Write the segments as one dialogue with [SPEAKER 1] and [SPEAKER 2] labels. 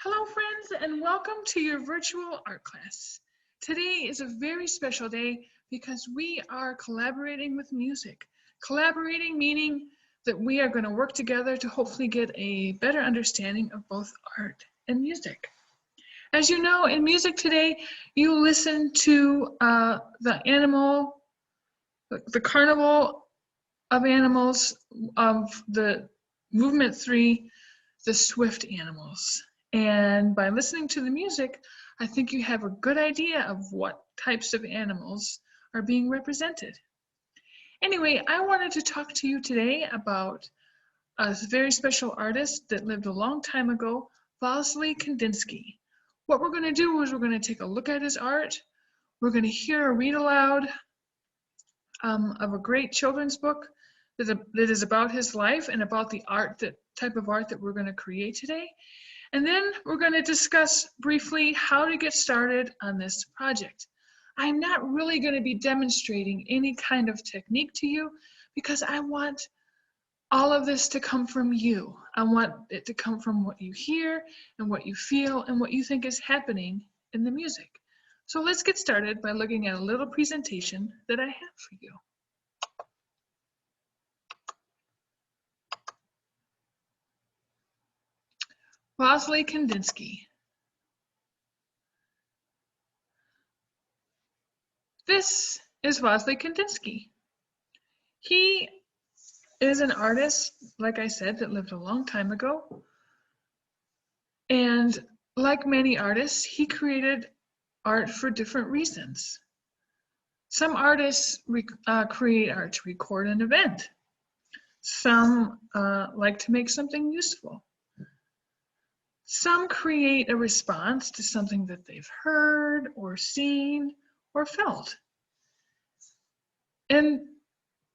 [SPEAKER 1] Hello friends and welcome to your virtual art class. Today is a very special day because we are collaborating with music. Collaborating meaning that we are going to work together to hopefully get a better understanding of both art and music. As you know, in music today, you listen to the Carnival of Animals of the Movement 3, the Swift Animals. And by listening to the music, I think you have a good idea of what types of animals are being represented. Anyway, I wanted to talk to you today about a very special artist that lived a long time ago, Vasily Kandinsky. What we're going to do is we're going to take a look at his art. We're going to hear a read aloud of a great children's book that is about his life and about the type of art that we're going to create today. And then we're going to discuss briefly how to get started on this project. I'm not really going to be demonstrating any kind of technique to you because I want all of this to come from you. I want it to come from what you hear and what you feel and what you think is happening in the music. So let's get started by looking at a little presentation that I have for you. Vasily Kandinsky. This is Vasily Kandinsky. He is an artist, like I said, that lived a long time ago. And like many artists, he created art for different reasons. Some artists create art to record an event. Some like to make something useful. Some create a response to something that they've heard or seen or felt. In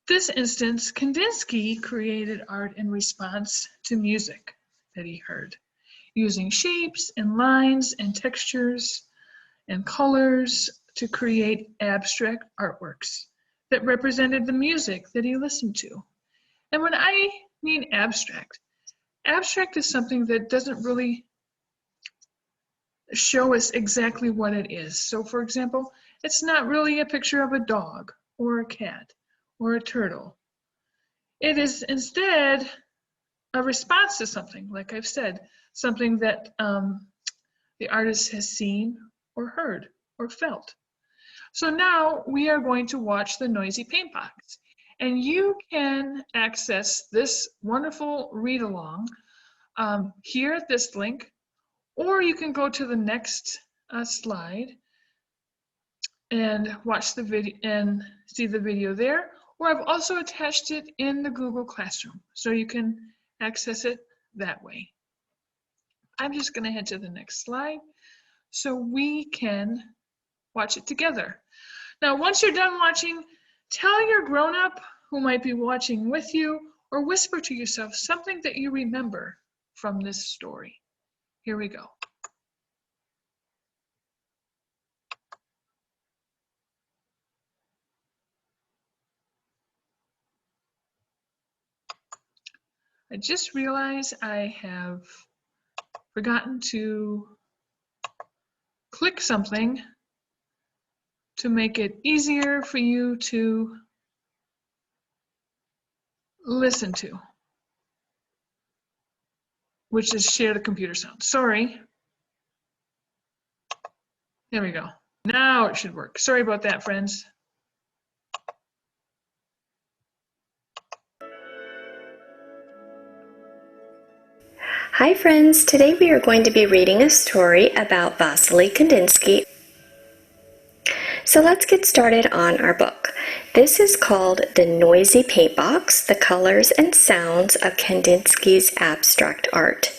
[SPEAKER 1] this instance, Kandinsky created art in response to music that he heard, using shapes and lines and textures and colors to create abstract artworks that represented the music that he listened to. And when I mean abstract is something that doesn't really show us exactly what it is. So for example, it's not really a picture of a dog or a cat or a turtle. It is instead a response to something, like I've said, something that the artist has seen or heard or felt. So now we are going to watch the Noisy Paint Box. And you can access this wonderful read-along here at this link, or you can go to the next slide and watch the video and see the video there. Or I've also attached it in the Google Classroom, so you can access it that way. I'm just going to head to the next slide so we can watch it together. Now, once you're done watching, tell your grown-up who might be watching with you, or whisper to yourself something that you remember from this story. Here we go. I just realized I have forgotten to click something to make it easier for you to listen to, which is share the computer sound. Sorry. There we go. Now it should work. Sorry about that, friends.
[SPEAKER 2] Hi friends, today we are going to be reading a story about Vasily Kandinsky. So let's get started on our book. This is called The Noisy Paint Box, The Colors and Sounds of Kandinsky's Abstract Art.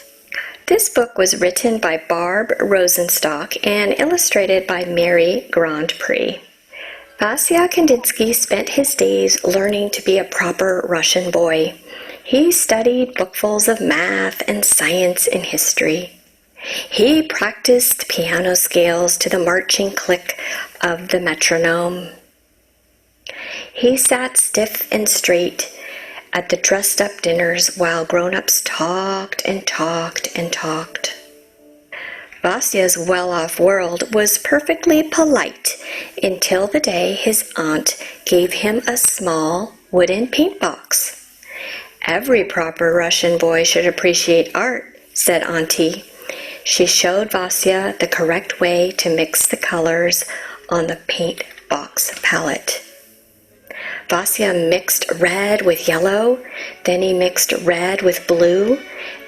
[SPEAKER 2] This book was written by Barb Rosenstock and illustrated by Mary Grand Prix. Vasily Kandinsky spent his days learning to be a proper Russian boy. He studied bookfuls of math and science and history. He practiced piano scales to the marching click of the metronome. He sat stiff and straight at the dressed-up dinners while grown-ups talked and talked and talked. Vasya's well-off world was perfectly polite until the day his aunt gave him a small wooden paint box. "Every proper Russian boy should appreciate art," said Auntie. She showed Vasya the correct way to mix the colors on the paint box palette. Vasya mixed red with yellow, then he mixed red with blue.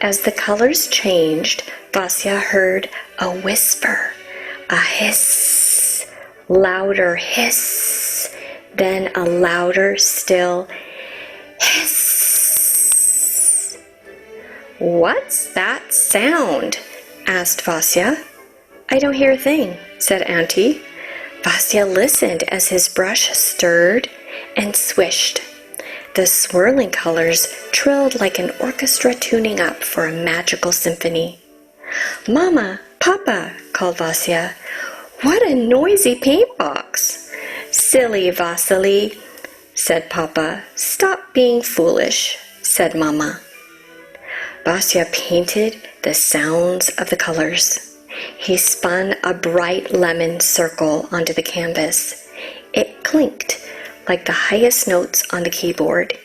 [SPEAKER 2] As the colors changed, Vasya heard a whisper, a hiss, louder hiss, then a louder still hiss. "What's that sound?" asked Vasya. "I don't hear a thing," said Auntie. Vasya listened as his brush stirred and swished. The swirling colors trilled like an orchestra tuning up for a magical symphony. "Mama, Papa," called Vasya, "what a noisy paint box!" "Silly Vasily," said Papa. "Stop being foolish," said Mama. Vasya painted the sounds of the colors. He spun a bright lemon circle onto the canvas. It clinked like the highest notes on the keyboard.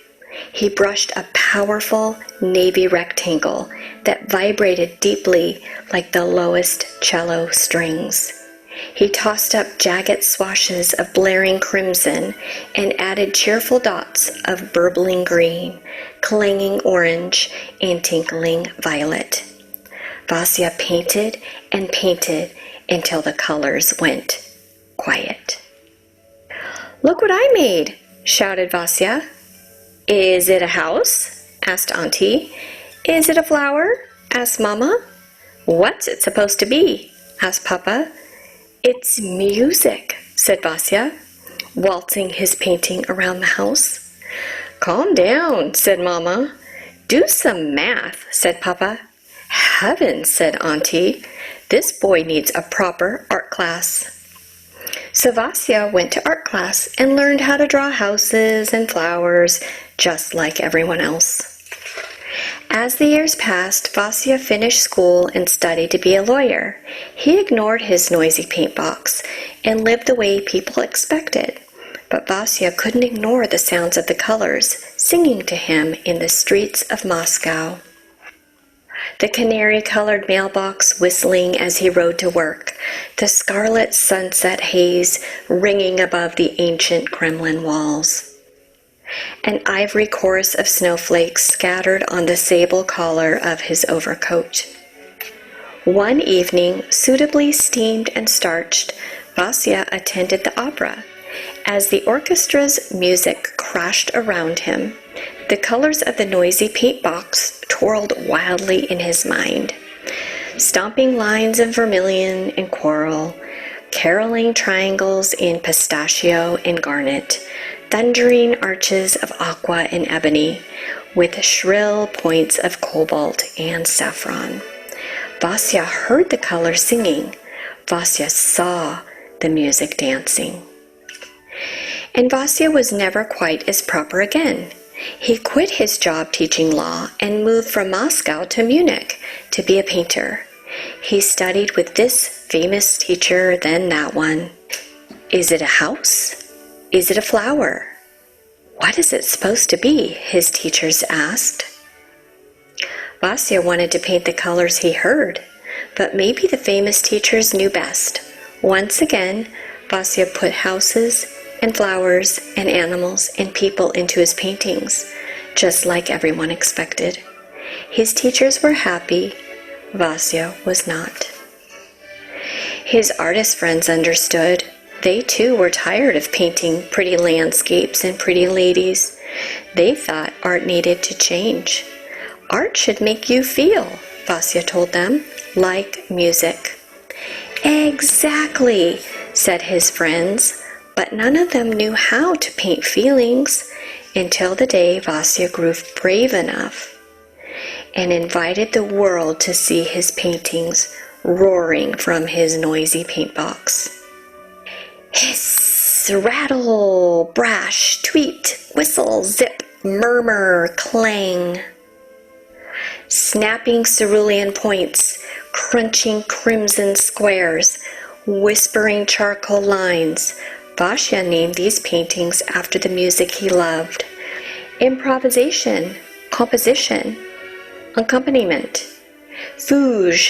[SPEAKER 2] He brushed a powerful navy rectangle that vibrated deeply like the lowest cello strings. He tossed up jagged swashes of blaring crimson and added cheerful dots of burbling green, clanging orange, and tinkling violet. Vasya painted and painted until the colors went quiet. "Look what I made!" shouted Vasya. "Is it a house?" asked Auntie. "Is it a flower?" asked Mama. "What's it supposed to be?" asked Papa. "It's music," said Vasya, waltzing his painting around the house. "Calm down," said Mama. "Do some math," said Papa. "Heavens," said Auntie. "This boy needs a proper art class." So Vasya went to art class and learned how to draw houses and flowers just like everyone else. As the years passed, Vasya finished school and studied to be a lawyer. He ignored his noisy paint box and lived the way people expected. But Vasya couldn't ignore the sounds of the colors singing to him in the streets of Moscow. The canary-colored mailbox whistling as he rode to work, the scarlet sunset haze ringing above the ancient Kremlin walls. An ivory chorus of snowflakes scattered on the sable collar of his overcoat. One evening, suitably steamed and starched, Vasya attended the opera. As the orchestra's music crashed around him, the colors of the noisy paint box twirled wildly in his mind. Stomping lines of vermilion and coral, caroling triangles in pistachio and garnet, thundering arches of aqua and ebony, with shrill points of cobalt and saffron. Vasya heard the colors singing. Vasya saw the music dancing. And Vasya was never quite as proper again. He quit his job teaching law and moved from Moscow to Munich to be a painter. He studied with this famous teacher, then that one. Is it a house? Is it a flower? What is it supposed to be? His teachers asked. Vasya wanted to paint the colors he heard, but maybe the famous teachers knew best. Once again, Vasya put houses and flowers and animals and people into his paintings, just like everyone expected. His teachers were happy. Vasya was not. His artist friends understood. They too were tired of painting pretty landscapes and pretty ladies. They thought art needed to change. Art should make you feel, Vasya told them, like music. Exactly, said his friends. But none of them knew how to paint feelings until the day Vasya grew brave enough and invited the world to see his paintings roaring from his noisy paint box. Hiss, rattle, brash, tweet, whistle, zip, murmur, clang. Snapping cerulean points, crunching crimson squares, whispering charcoal lines. Vasya named these paintings after the music he loved. Improvisation, composition, accompaniment, fugue,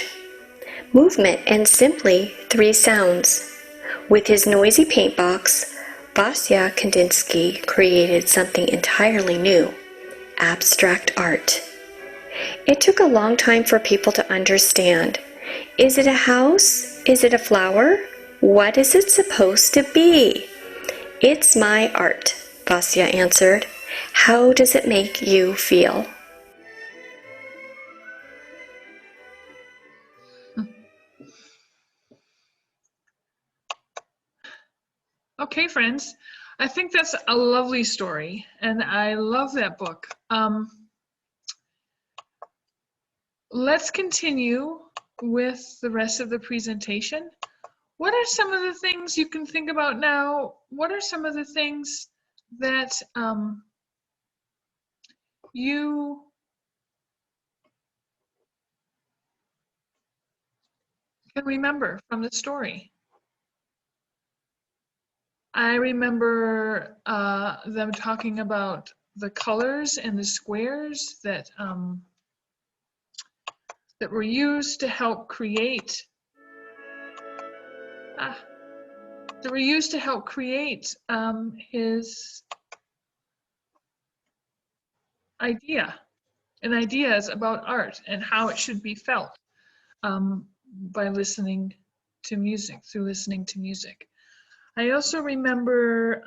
[SPEAKER 2] movement, and simply 3 sounds. With his noisy paintbox, Vasya Kandinsky created something entirely new: abstract art. It took a long time for people to understand. Is it a house? Is it a flower? What is it supposed to be? It's my art, Vasya answered. How does it make you feel?
[SPEAKER 1] Okay, friends, I think that's a lovely story, and I love that book. Let's continue with the rest of the presentation. What are some of the things you can think about now? What are some of the things that you can remember from the story? I remember them talking about the colors and the squares that that were used to help create his ideas about art and how it should be felt by listening to music, through listening to music. I also remember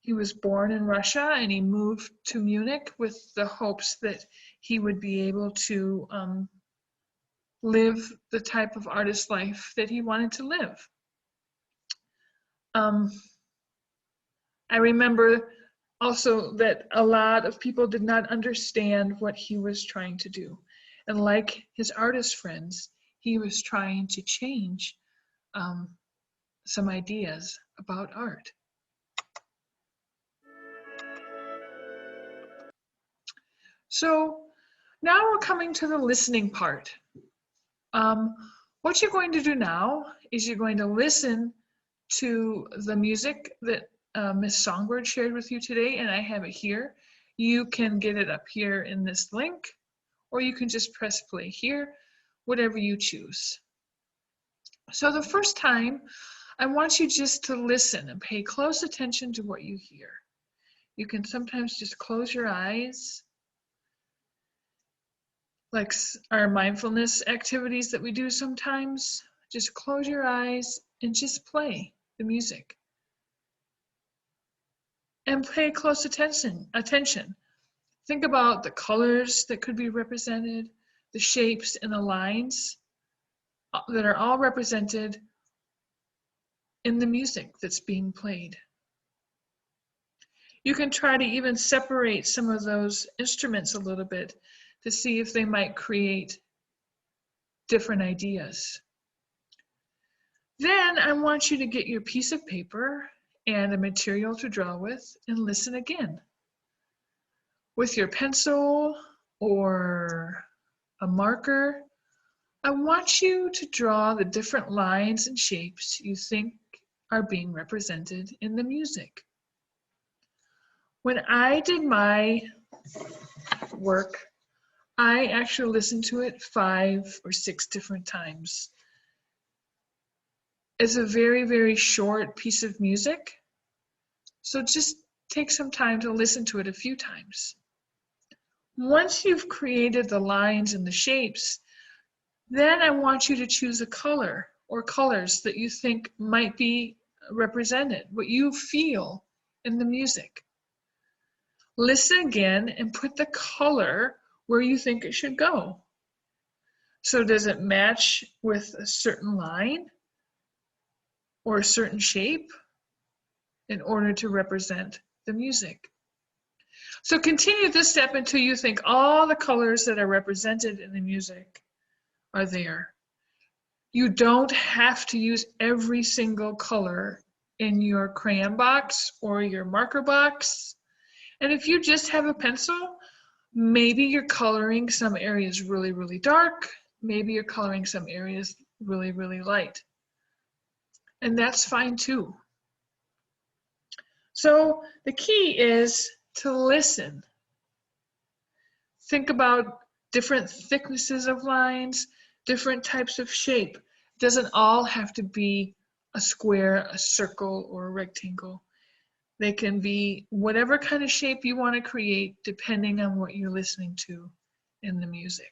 [SPEAKER 1] he was born in Russia and he moved to Munich with the hopes that he would be able to live the type of artist life that he wanted to live. I remember also that a lot of people did not understand what he was trying to do. And like his artist friends, he was trying to change some ideas about art. So now we're coming to the listening part. What you're going to do now is you're going to listen to the music that Miss Songbird shared with you today, and I have it here. You can get it up here in this link, or you can just press play here, whatever you choose. So the first time, I want you just to listen and pay close attention to what you hear. You can sometimes just close your eyes, like our mindfulness activities that we do sometimes. Just close your eyes and just play the music. And pay close attention. Think about the colors that could be represented, the shapes and the lines that are all represented in the music that's being played. You can try to even separate some of those instruments a little bit to see if they might create different ideas. Then I want you to get your piece of paper and a material to draw with and listen again. With your pencil or a marker, I want you to draw the different lines and shapes you think are being represented in the music. When I did my work, I actually listened to it 5 or 6 different times. It's a very, very short piece of music, so just take some time to listen to it a few times. Once you've created the lines and the shapes, then I want you to choose a color or colors that you think might be represented, what you feel in the music. Listen again and put the color where you think it should go. So does it match with a certain line or a certain shape in order to represent the music? So continue this step until you think all the colors that are represented in the music are there. You don't have to use every single color in your crayon box or your marker box. And if you just have a pencil, maybe you're coloring some areas really, really dark, maybe you're coloring some areas really, really light. And that's fine too. So the key is to listen. Think about different thicknesses of lines, different types of shape. It doesn't all have to be a square, a circle, or a rectangle. They can be whatever kind of shape you want to create depending on what you're listening to in the music.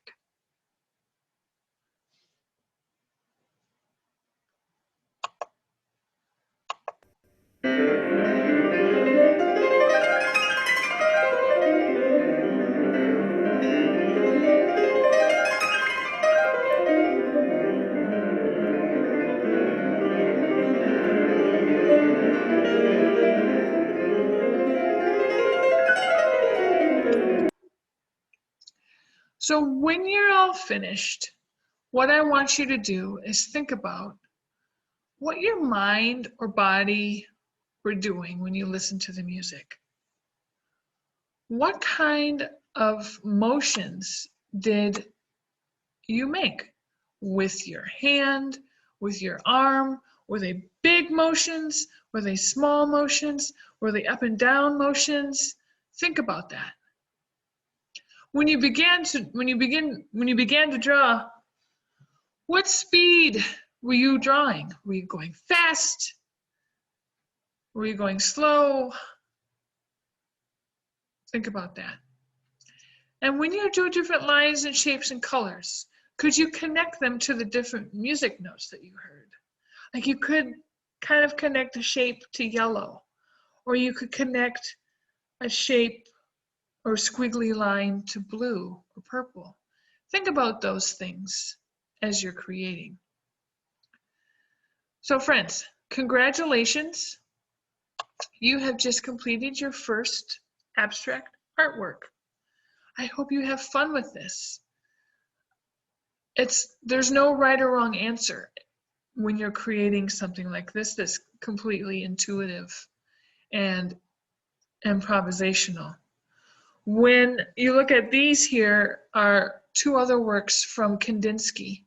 [SPEAKER 1] So when you're all finished, what I want you to do is think about what your mind or body were doing when you listen to the music. What kind of motions did you make with your hand, with your arm? Were they big motions? Were they small motions? Were they up and down motions? Think about that. When you began to draw, what speed were you drawing? Were you going fast? Were you going slow? Think about that. And when you do different lines and shapes and colors, could you connect them to the different music notes that you heard? Like you could kind of connect a shape to yellow, or you could connect a shape or squiggly line to blue or purple. Think about those things as you're creating. So friends, congratulations. You have just completed your first abstract artwork. I hope you have fun with this. There's no right or wrong answer when you're creating something like this that's completely intuitive and improvisational. When you look at these here are two other works from Kandinsky.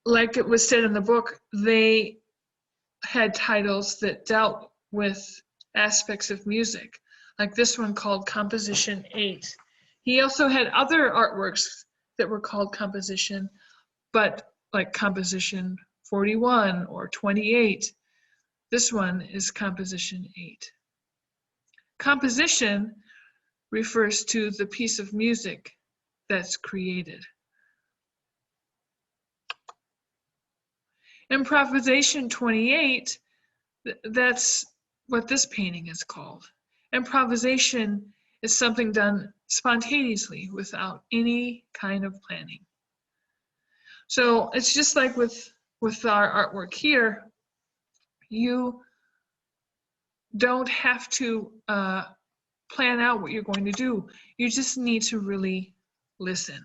[SPEAKER 1] Like it was said in the book, they had titles that dealt with aspects of music, like this one called Composition 8. He also had other artworks that were called Composition, but like Composition 41 or 28. This one is Composition 8. Composition refers to the piece of music that's created. Improvisation 28, that's what this painting is called. Improvisation is something done spontaneously without any kind of planning. So it's just like with our artwork here, you don't have to plan out what you're going to do. You just need to really listen.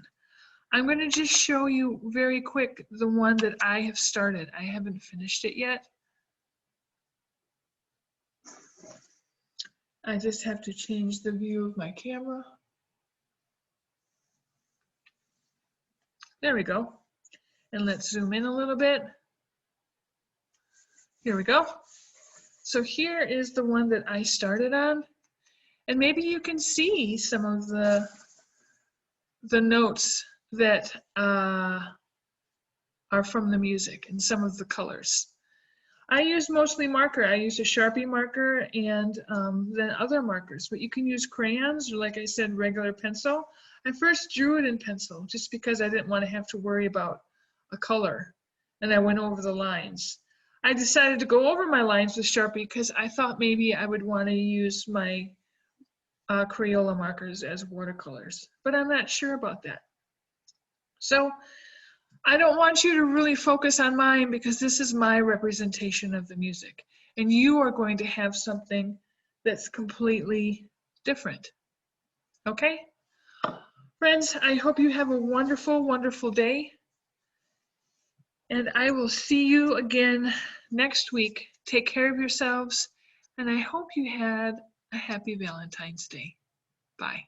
[SPEAKER 1] I'm going to just show you very quick the one that I have started. I haven't finished it yet. I just have to change the view of my camera. There we go. And let's zoom in a little bit. Here we go. So here is the one that I started on. And maybe you can see some of the notes that are from the music and some of the colors. I use mostly marker. I use a Sharpie marker and then other markers, but you can use crayons or, like I said, regular pencil. I first drew it in pencil just because I didn't want to have to worry about a color, and I went over the lines. I decided to go over my lines with Sharpie because I thought maybe I would want to use my Crayola markers as watercolors, but I'm not sure about that. So I don't want you to really focus on mine because this is my representation of the music, and you are going to have something that's completely different. Okay? Friends, I hope you have a wonderful, wonderful day, and I will see you again next week. Take care of yourselves, and I hope you had a happy Valentine's Day. Bye.